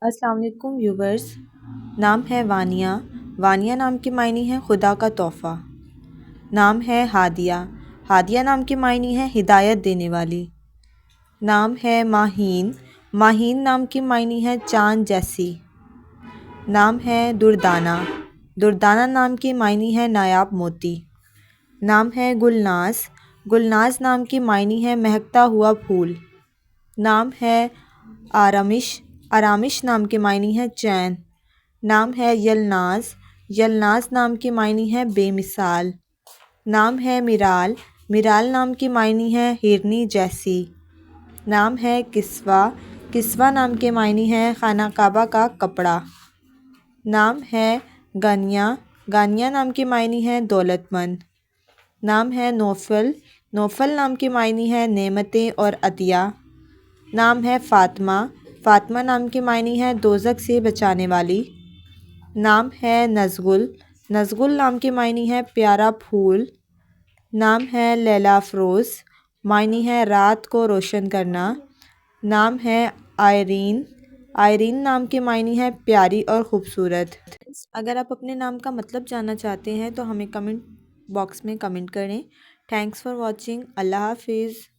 السلام علیکم ویورز۔ نام ہے وانیہ۔ وانیہ نام کے معنی ہے خدا کا تحفہ۔ نام ہے ہادیہ۔ ہادیہ نام کے معنی ہے ہدایت دینے والی۔ نام ہے ماہین۔ ماہین نام کے معنی ہے چاند جیسی۔ نام ہے دردانہ۔ دردانہ نام کے معنی ہے نایاب موتی۔ نام ہے گلناز۔ گلناز نام کے معنی ہے مہکتا ہوا پھول۔ نام ہے آرامش۔ آرامش نام کے معنی ہے چین۔ نام ہے یلناز۔ یلناز نام کے معنی ہے بے مثال۔ نام ہے میرال۔ میرال نام کے معنی ہے ہرنی جیسی۔ نام ہے کسوہ۔ کسوہ نام کے معنی ہے خانہ کعبہ کا کپڑا۔ نام ہے گانیہ۔ گانیہ نام کے معنی ہے دولت مند۔ نام ہے نوفل۔ نوفل نام کے معنی ہے نعمتیں اور عطیہ۔ نام ہے فاطمہ۔ فاطمہ نام کے معنی ہے دوزخ سے بچانے والی۔ نام ہے نزگل۔ نزگل نام کے معنی ہے پیارا پھول۔ نام ہے لیلا افروز۔ معنی ہے رات کو روشن کرنا۔ نام ہے آئرین۔ آئرین نام کے معنی ہے پیاری اور خوبصورت۔ اگر آپ اپنے نام کا مطلب جاننا چاہتے ہیں تو ہمیں کمنٹ باکس میں کمنٹ کریں۔ Thanks for watching. اللہ حافظ۔